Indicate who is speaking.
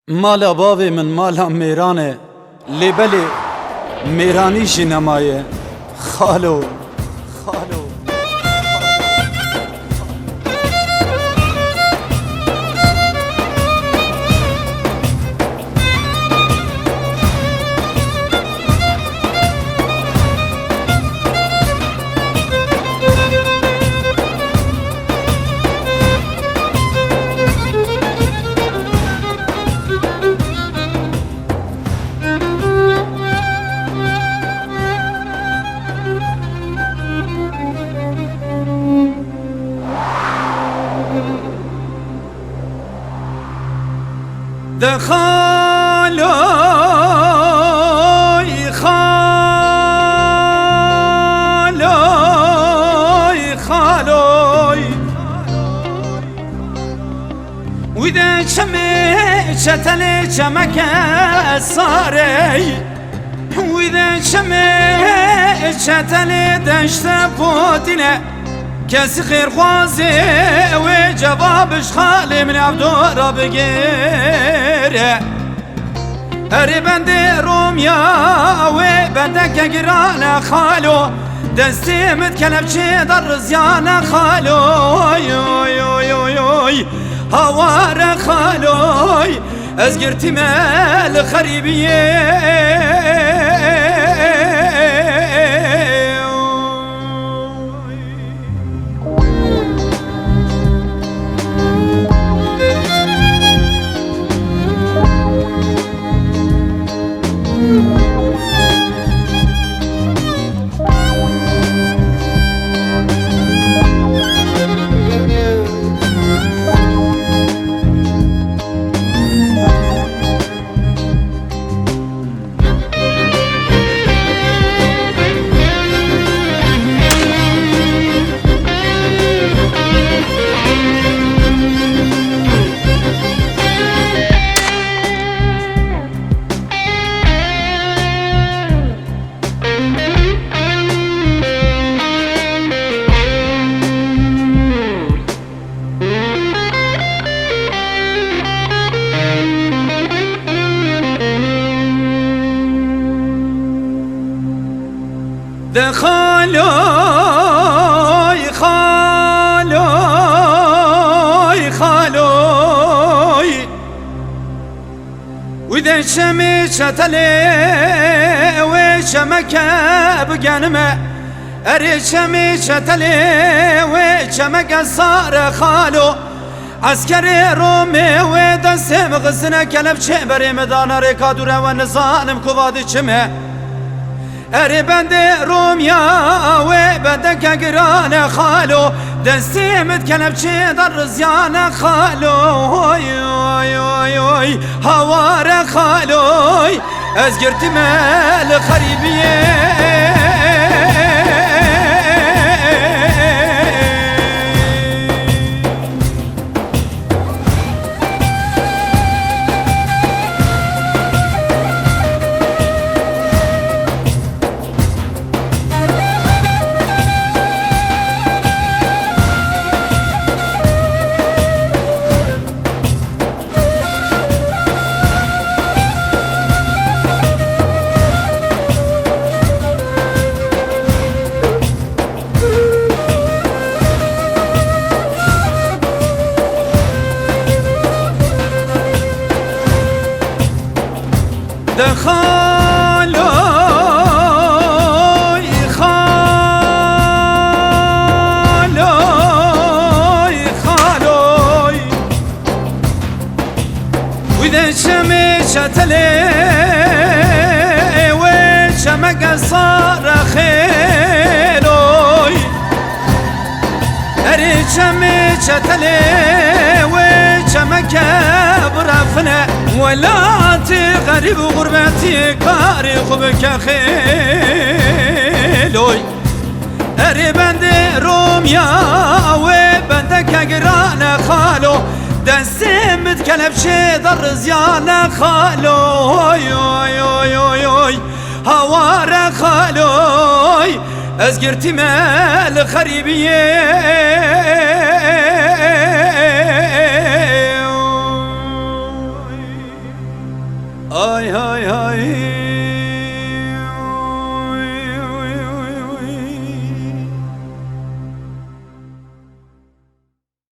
Speaker 1: مالا باوی من مالا میرانه لبلی میرانی جنمایه خالو خالو
Speaker 2: خالوی خالوی خالوی ویده چمه چتل چمک ساری ویده چمه چتل دشت پوتینه کسی خیر خوازه و جوابش خالی من عبدو بگیره هری بنده رومیا و بنده گرانه خالو دستی متکلب چه در رزیانه خالو هوار خالوی از گرتی مال خریبیه خالوی خالوی خالوی ویده شمی چتلی و شمکه بگنمه اری شمی چتلی و شمکه سار خالو عسکر رومی و دستم غزنه کلب چه بری مدانه ریکادوره و نزانم کوادی چمه اری بنده رومیا و بنده گرانه خالو دستی متکلب چه در رزیانه خالو هوار خالوی از گرتی مال خریبیه خالوی خالوی خالوی ویده شمی چتلی و شمک سار خیلوی اری شمی چتلی و شمک برافنه ولاتي غريب وغربتي كاري خوبك خيلوي اري بندي روميا وبندك قرانا خالو دستي متكلب شي در زيانا خالو هوار خالوي ازقرتي مال خريبيه Ay hay hay